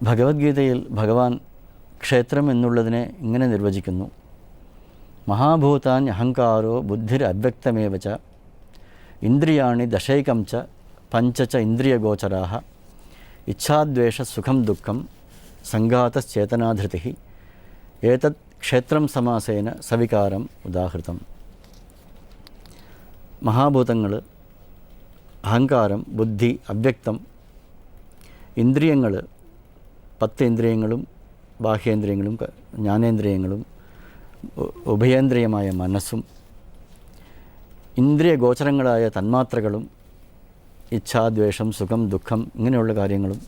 ഭഗവത്ഗീതയിൽ ഭഗവാൻ ക്ഷേത്രം എന്നുള്ളതിനെ ഇങ്ങനെ നിർവചിക്കുന്നു: മഹാഭൂതാൻ അഹങ്കാരോ ബുദ്ധിർ അവ്യക്തമേവ ച ഇന്ദ്രിയാണി ദശൈകം ച പഞ്ച ഇന്ദ്രിയഗോചരാः ഇച്ഛാദ്വേഷ സുഖം ദുഃഖം സംഘാതശ്ചേതനാധൃതി ഏതത് ക്ഷേത്രം സമാസേന സവികാരം ഉദാഹൃതം. മഹാഭൂതങ്ങൾ, അഹങ്കാരം, ബുദ്ധി, അവ്യക്തം, ഇന്ദ്രിയങ്ങൾ, 10 ഇന്ദ്രിയങ്ങളും ബാഹ്യേന്ദ്രിയങ്ങളും ജ്ഞാനേന്ദ്രിയങ്ങളും ഉഭയേന്ദ്രിയമായ മനസ്സും ഇന്ദ്രിയഗോചരങ്ങളായ തന്മാത്രകളും ഇച്ഛാദ്വേഷം സുഖം ദുഃഖം ഇങ്ങനെയുള്ള കാര്യങ്ങളും,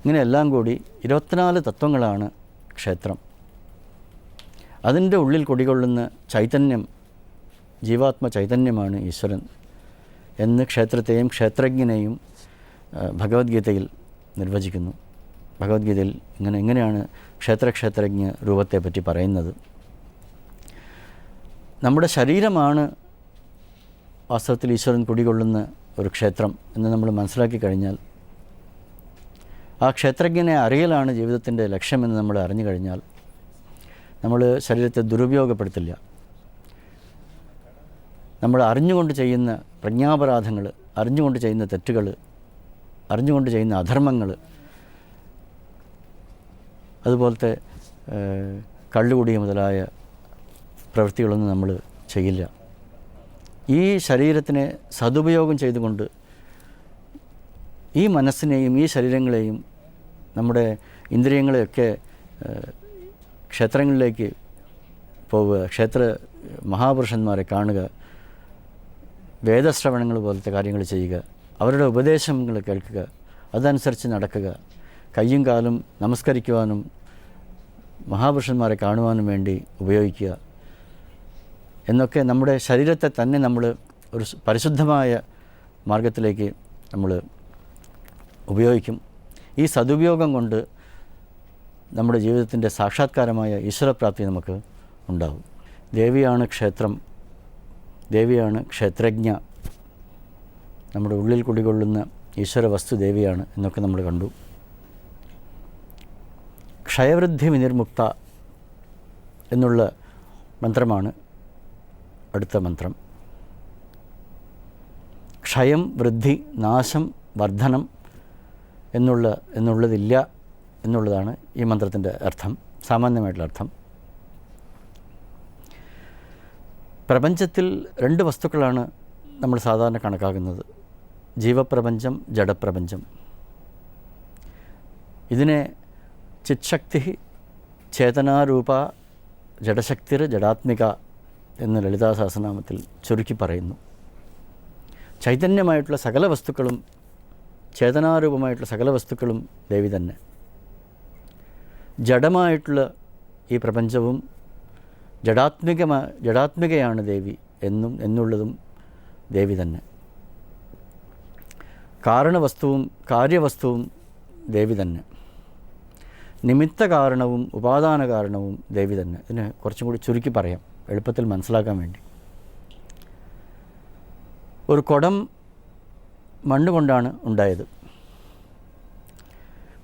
ഇങ്ങനെയെല്ലാം കൂടി 24 തത്വങ്ങളാണ് ക്ഷേത്രം. അതിൻ്റെ ഉള്ളിൽ കുടികൊള്ളുന്ന ചൈതന്യം, ജീവാത്മ ചൈതന്യമാണ് ഈശ്വരൻ എന്ന് ക്ഷേത്രത്തെയും ക്ഷേത്രജ്ഞനെയും ഭഗവത്ഗീതയിൽ നിർവചിക്കുന്നു. ഭഗവത്ഗീതയിൽ എങ്ങനെയാണ് ക്ഷേത്രജ്ഞ രൂപത്തെപ്പറ്റി പറയുന്നത്. നമ്മുടെ ശരീരമാണ് വാസ്തവത്തിൽ ഈശ്വരൻ കുടികൊള്ളുന്ന ഒരു ക്ഷേത്രം എന്ന് നമ്മൾ മനസ്സിലാക്കി കഴിഞ്ഞാൽ, ആ ക്ഷേത്രജ്ഞനെ അറിയലാണ് ജീവിതത്തിൻ്റെ ലക്ഷ്യമെന്ന് നമ്മൾ അറിഞ്ഞു കഴിഞ്ഞാൽ നമ്മൾ ശരീരത്തെ ദുരുപയോഗപ്പെടുത്തില്ല. നമ്മൾ അറിഞ്ഞുകൊണ്ട് ചെയ്യുന്ന പ്രജ്ഞാപരാധങ്ങൾ, അറിഞ്ഞുകൊണ്ട് ചെയ്യുന്ന തെറ്റുകൾ, അറിഞ്ഞുകൊണ്ട് ചെയ്യുന്ന അധർമ്മങ്ങൾ, അതുപോലത്തെ കള്ളുകുടി മുതലായ പ്രവൃത്തികളൊന്നും നമ്മൾ ചെയ്യില്ല. ഈ ശരീരത്തിനെ സദുപയോഗം ചെയ്തുകൊണ്ട് ഈ മനസ്സിനെയും ഈ ശരീരങ്ങളെയും നമ്മുടെ ഇന്ദ്രിയങ്ങളെയൊക്കെ ക്ഷേത്രങ്ങളിലേക്ക് പോവുക, ക്ഷേത്ര മഹാപുരുഷന്മാരെ കാണുക, വേദശ്രവണങ്ങൾ പോലത്തെ കാര്യങ്ങൾ ചെയ്യുക, അവരുടെ ഉപദേശങ്ങൾ കേൾക്കുക, അതനുസരിച്ച് നടക്കുക, കയ്യും കാലും നമസ്കരിക്കുവാനും മഹാപുരുഷന്മാരെ കാണുവാനും വേണ്ടി ഉപയോഗിക്കുക എന്നൊക്കെ നമ്മുടെ ശരീരത്തെ തന്നെ നമ്മൾ ഒരു പരിശുദ്ധമായ മാർഗത്തിലേക്ക് നമ്മൾ ഉപയോഗിക്കും. ഈ സദുപയോഗം കൊണ്ട് നമ്മുടെ ജീവിതത്തിൻ്റെ സാക്ഷാത്കാരമായ ഈശ്വരപ്രാപ്തി നമുക്ക് ഉണ്ടാകും. ദേവിയാണ് ക്ഷേത്രം, ദേവിയാണ് ക്ഷേത്രജ്ഞ, നമ്മുടെ ഉള്ളിൽ കുടികൊള്ളുന്ന ഈശ്വര വസ്തു ദേവിയാണ് എന്നൊക്കെ നമ്മൾ കണ്ടു. ക്ഷയവൃദ്ധി വിനിർമുക്ത എന്നുള്ള മന്ത്രമാണ് അടുത്ത മന്ത്രം. ക്ഷയം, വൃദ്ധി, നാശം, വർധനം എന്നുള്ളതില്ല എന്നുള്ളതാണ് ഈ മന്ത്രത്തിൻ്റെ അർത്ഥം, സാമാന്യമായിട്ടുള്ള അർത്ഥം. പ്രപഞ്ചത്തിൽ 2 വസ്തുക്കളാണ് നമ്മൾ സാധാരണ കണക്കാക്കുന്നത്: ജീവപ്രപഞ്ചം, ജഡപ്രപഞ്ചം. ഇതിനെ ചിത്ശക്തി ചേതനാരൂപ ജഡശക്തിർ ജഡാത്മിക എന്ന് ലളിതാ സഹസ്രനാമത്തിൽ ചുരുക്കി പറയുന്നു. ചൈതന്യമായിട്ടുള്ള സകല വസ്തുക്കളും, ചേതനാരൂപമായിട്ടുള്ള സകല വസ്തുക്കളും ദേവി തന്നെ. ജഡമായിട്ടുള്ള ഈ പ്രപഞ്ചവും ജഡാത്മികയാണ് ദേവി എന്നുള്ളതും ദേവി തന്നെ. കാരണവസ്തുവും കാര്യവസ്തുവും ദേവി തന്നെ. നിമിത്ത കാരണവും ഉപാദാന കാരണവും ദേവി തന്നെ. ഇതിനെ കുറച്ചും കൂടി ചുരുക്കി പറയാം എളുപ്പത്തിൽ മനസ്സിലാക്കാൻ വേണ്ടി. ഒരു കുടം മണ്ണ് കൊണ്ടാണ് ഉണ്ടായത്.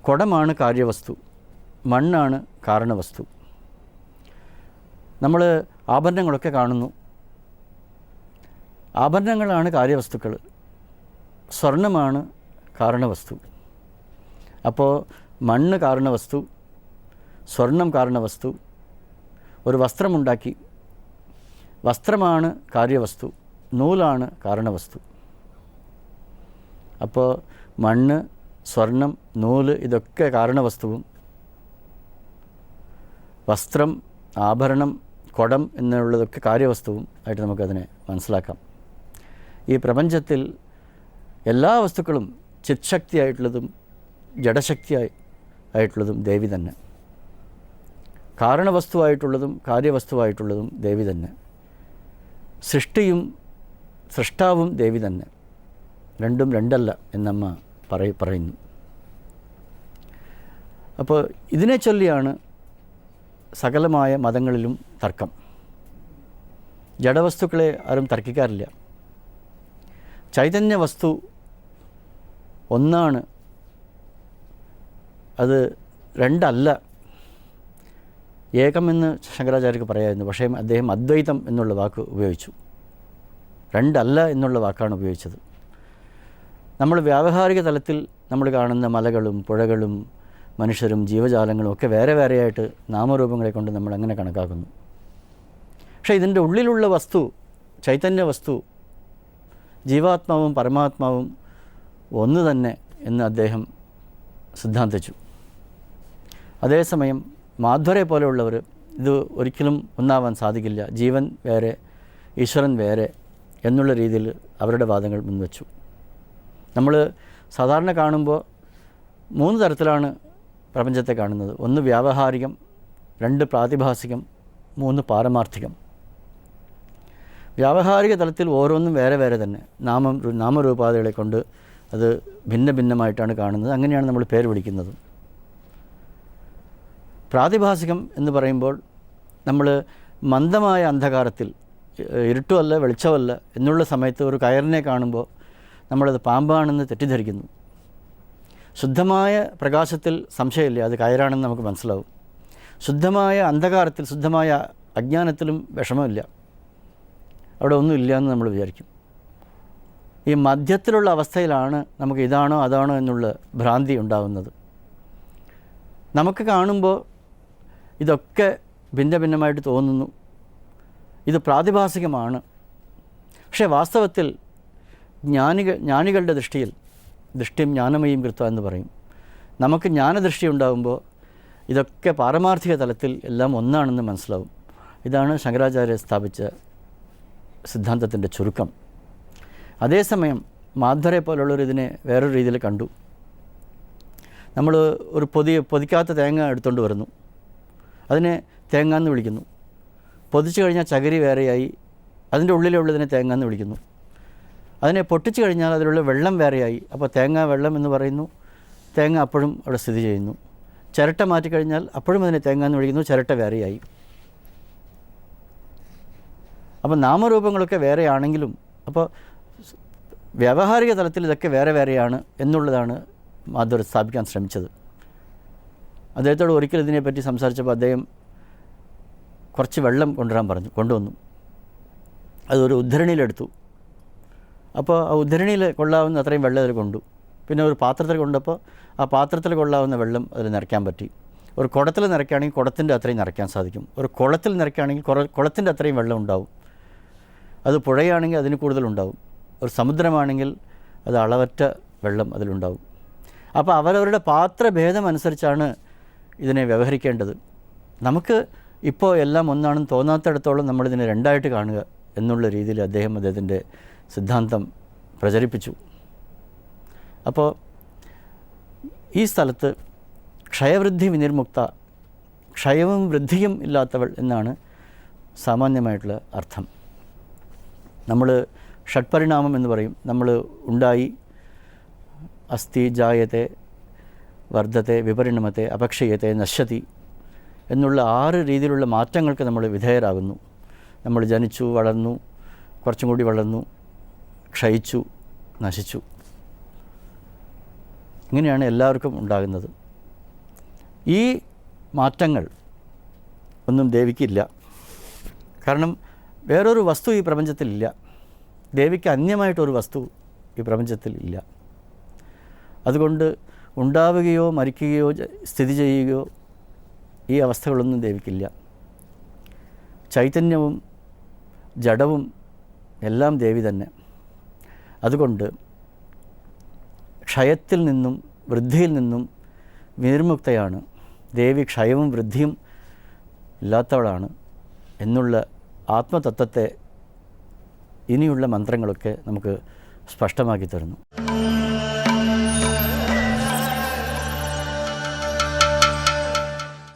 കുടമാണ് കാര്യവസ്തു, മണ്ണാണ് കാരണവസ്തു. നമ്മൾ ആഭരണങ്ങളൊക്കെ കാണുന്നു, ആഭരണങ്ങളാണ് കാര്യവസ്തുക്കൾ, സ്വർണ്ണമാണ് കാരണവസ്തു. അപ്പോൾ മണ്ണ് കാരണവസ്തു, സ്വർണം കാരണവസ്തു. ഒരു വസ്ത്രമുണ്ടാക്കി, വസ്ത്രമാണ് കാര്യവസ്തു, നൂലാണ് കാരണവസ്തു. അപ്പോൾ മണ്ണ്, സ്വർണം, നൂല് ഇതൊക്കെ കാരണവസ്തുവും, വസ്ത്രം, ആഭരണം, കുടം എന്നുള്ളതൊക്കെ കാര്യവസ്തുവും ആയിട്ട് നമുക്കതിനെ മനസ്സിലാക്കാം. ഈ പ്രപഞ്ചത്തിൽ എല്ലാ വസ്തുക്കളും ചിത്ശക്തിയായിട്ടുള്ളതും ജഡശക്തിയായിട്ടുള്ളതും ദേവി തന്നെ. കാരണവസ്തുവായിട്ടുള്ളതും കാര്യവസ്തുവായിട്ടുള്ളതും ദേവി തന്നെ. സൃഷ്ടിയും സൃഷ്ടാവും ദേവി തന്നെ. രണ്ടും രണ്ടല്ല എന്നമ്മ പറയുന്നു. അപ്പോൾ ഇതിനെ ചൊല്ലിയാണ് സകലമായ മതങ്ങളിലും തർക്കം. ജഡവസ്തുക്കളെ ആരും തർക്കിക്കാറില്ല. ചൈതന്യ വസ്തു ഒന്നാണ്, അത് രണ്ടല്ല, ഏകമെന്ന് ശങ്കരാചാര്യർക്ക് പറയാമായിരുന്നു. പക്ഷേ അദ്ദേഹം അദ്വൈതം എന്നുള്ള വാക്ക് ഉപയോഗിച്ചു. രണ്ടല്ല എന്നുള്ള വാക്കാണ് ഉപയോഗിച്ചത്. നമ്മൾ വ്യാവഹാരിക തലത്തിൽ നമ്മൾ കാണുന്ന മലകളും പുഴകളും മനുഷ്യരും ജീവജാലങ്ങളും ഒക്കെ വേറെ വേറെയായിട്ട് നാമരൂപങ്ങളെ കൊണ്ട് നമ്മൾ അങ്ങനെ കണക്കാക്കുന്നു. പക്ഷേ ഇതിൻ്റെ ഉള്ളിലുള്ള വസ്തു, ചൈതന്യ വസ്തു, ജീവാത്മാവും പരമാത്മാവും ഒന്ന് തന്നെ എന്ന് അദ്ദേഹം സിദ്ധാന്തിച്ചു. അതേസമയം മാധ്വരെ പോലെയുള്ളവർ ഇത് ഒരിക്കലും ഒന്നാവാൻ സാധിക്കില്ല, ജീവൻ വേറെ ഈശ്വരൻ വേറെ എന്നുള്ള രീതിയിൽ അവരുടെ വാദങ്ങൾ മുൻവച്ചു. നമ്മൾ സാധാരണ കാണുമ്പോൾ 3 തരത്തിലാണ് പ്രപഞ്ചത്തെ കാണുന്നത്. 1 വ്യാവഹാരികം, 2 പ്രാതിഭാസികം, 3 പാരമാർത്ഥികം. വ്യാവഹാരിക തലത്തിൽ ഓരോന്നും വേറെ വേറെ തന്നെ നാമരൂപാദികളെ കൊണ്ട് അത് ഭിന്ന ഭിന്നമായിട്ടാണ് കാണുന്നത്. അങ്ങനെയാണ് നമ്മൾ പേര് വിളിക്കുന്നത്. പ്രാതിഭാസികം എന്ന് പറയുമ്പോൾ നമ്മൾ മന്ദമായ അന്ധകാരത്തിൽ, ഇരുട്ടുമല്ല വെളിച്ചമല്ല എന്നുള്ള സമയത്ത് ഒരു കയറിനെ കാണുമ്പോൾ നമ്മളത് പാമ്പാണെന്ന് തെറ്റിദ്ധരിക്കുന്നു. ശുദ്ധമായ പ്രകാശത്തിൽ സംശയമില്ല, അത് കയറാണെന്ന് നമുക്ക് മനസ്സിലാവും. ശുദ്ധമായ അന്ധകാരത്തിൽ, ശുദ്ധമായ അജ്ഞാനത്തിലും വിഷമമില്ല, അവിടെ ഒന്നുമില്ല എന്ന് നമ്മൾ വിചാരിക്കും. ഈ മധ്യത്തിലുള്ള അവസ്ഥയിലാണ് നമുക്ക് ഇതാണോ അതാണോ എന്നുള്ള ഭ്രാന്തി ഉണ്ടാകുന്നത്. നമുക്ക് കാണുമ്പോൾ ഇതൊക്കെ ഭിന്ന ഭിന്നമായിട്ട് തോന്നുന്നു, ഇത് പക്ഷേ വാസ്തവത്തിൽ ജ്ഞാനികളുടെ ദൃഷ്ടിയിൽ, ദൃഷ്ടിയും ജ്ഞാനമയും കൃത്വ എന്ന് പറയും, നമുക്ക് ജ്ഞാനദൃഷ്ടി ഉണ്ടാകുമ്പോൾ ഇതൊക്കെ പാരമാർത്ഥിക തലത്തിൽ എല്ലാം ഒന്നാണെന്ന് മനസ്സിലാവും. ഇതാണ് ശങ്കരാചാര്യ സ്ഥാപിച്ച സിദ്ധാന്തത്തിൻ്റെ ചുരുക്കം. അതേസമയം മാധ്വരെ പോലുള്ളവർ ഇതിനെ വേറൊരു രീതിയിൽ കണ്ടു. നമ്മൾ ഒരു പൊതിക്കാത്ത തേങ്ങ എടുത്തുകൊണ്ട് വരുന്നു, അതിനെ തേങ്ങ എന്ന് വിളിക്കുന്നു. പൊതിച്ചു കഴിഞ്ഞാൽ ചകിരി വേറെയായി, അതിൻ്റെ ഉള്ളിലുള്ളതിനെ തേങ്ങ എന്ന് വിളിക്കുന്നു. അതിനെ പൊട്ടിച്ചു കഴിഞ്ഞാൽ അതിലുള്ള വെള്ളം വേറെയായി, അപ്പോൾ തേങ്ങ വെള്ളം എന്ന് പറയുന്നു. തേങ്ങ അപ്പോഴും അവിടെ സ്ഥിതി ചെയ്യുന്നു. ചിരട്ട മാറ്റിക്കഴിഞ്ഞാൽ അപ്പോഴും അതിനെ തേങ്ങ എന്ന് വിളിക്കുന്നു, ചിരട്ട വേറെയായി. അപ്പോൾ നാമരൂപങ്ങളൊക്കെ വേറെയാണെങ്കിലും, അപ്പോൾ വ്യാവഹാരിക തലത്തിൽ ഇതൊക്കെ വേറെ വേറെയാണ് എന്നുള്ളതാണ് മാധ്വർ സ്ഥാപിക്കാൻ ശ്രമിച്ചത്. അദ്ദേഹത്തോട് ഒരിക്കൽ ഇതിനെപ്പറ്റി സംസാരിച്ചപ്പോൾ അദ്ദേഹം കുറച്ച് വെള്ളം കൊണ്ടുവന്നു. അതൊരു ഉദ്ധരണിയിലെടുത്തു. അപ്പോൾ ആ ഉദ്ധരണിയിൽ കൊള്ളാവുന്ന അത്രയും വെള്ളം അതിൽ കൊണ്ടു. പിന്നെ ഒരു പാത്രത്തിൽ കൊണ്ടപ്പോൾ ആ പാത്രത്തിൽ കൊള്ളാവുന്ന വെള്ളം അതിൽ നിറയ്ക്കാൻ പറ്റി. ഒരു കുടത്തിൽ നിറയ്ക്കുകയാണെങ്കിൽ കുടത്തിൻ്റെ അത്രയും നിറയ്ക്കാൻ സാധിക്കും. ഒരു കുളത്തിൽ നിറയ്ക്കുകയാണെങ്കിൽ കുളത്തിൻ്റെ അത്രയും വെള്ളം ഉണ്ടാവും. അത് പുഴയാണെങ്കിൽ അതിന് കൂടുതലുണ്ടാവും. ഒരു സമുദ്രമാണെങ്കിൽ അത് അളവറ്റ വെള്ളം അതിലുണ്ടാവും. അപ്പോൾ അവരവരുടെ പാത്രഭേദം അനുസരിച്ചാണ് ഇതിനെ വ്യവഹരിക്കേണ്ടത്. നമുക്ക് ഇപ്പോൾ എല്ലാം ഒന്നാണെന്ന് തോന്നാത്തിടത്തോളം നമ്മളിതിനെ രണ്ടായിട്ട് കാണുക എന്നുള്ള രീതിയിൽ അദ്ദേഹത്തിൻ്റെ സിദ്ധാന്തം പ്രചരിപ്പിച്ചു. അപ്പോൾ ഈ സ്ഥലത്ത് ക്ഷയവൃദ്ധി വിനിർമുക്ത, ക്ഷയവും വൃദ്ധിയും ഇല്ലാത്തവൾ എന്നാണ് സാമാന്യമായിട്ടുള്ള അർത്ഥം. നമ്മൾ ഷഡ്പരിണാമം എന്ന് പറയും. നമ്മൾ ഉണ്ടായി, അസ്ഥി, ജായത്തെ, വർദ്ധത്തെ, വിപരിണമത്തെ, അപക്ഷയത്തെ, നശ്യതി എന്നുള്ള 6 രീതിയിലുള്ള മാറ്റങ്ങൾക്ക് നമ്മൾ വിധേയരാകുന്നു. നമ്മൾ ജനിച്ചു, വളർന്നു, കുറച്ചും കൂടി വളർന്നു, ക്ഷയിച്ചു, നശിച്ചു. ഇങ്ങനെയാണ് എല്ലാവർക്കും ഉണ്ടാകുന്നത്. ഈ മാറ്റങ്ങൾ ഒന്നും ദേവിക്കില്ല. കാരണം വേറൊരു വസ്തു ഈ പ്രപഞ്ചത്തിലില്ല. ദേവിക്ക് അന്യമായിട്ടൊരു വസ്തു ഈ പ്രപഞ്ചത്തിൽ ഇല്ല. അതുകൊണ്ട് ഉണ്ടാവുകയോ മരിക്കുകയോ സ്ഥിതി ചെയ്യുകയോ ഈ അവസ്ഥകളൊന്നും ദേവിക്കില്ല. ചൈതന്യവും ജഡവും എല്ലാം ദേവി തന്നെ. അതുകൊണ്ട് ക്ഷയത്തിൽ നിന്നും വൃദ്ധിയിൽ നിന്നും വിനിർമുക്തയാണ് ദേവി. ക്ഷയവും വൃദ്ധിയും ഇല്ലാത്തവളാണ് എന്നുള്ള ആത്മതത്വത്തെ ഇനിയുള്ള മന്ത്രങ്ങളൊക്കെ നമുക്ക് സ്പഷ്ടമാക്കി തരുന്നു.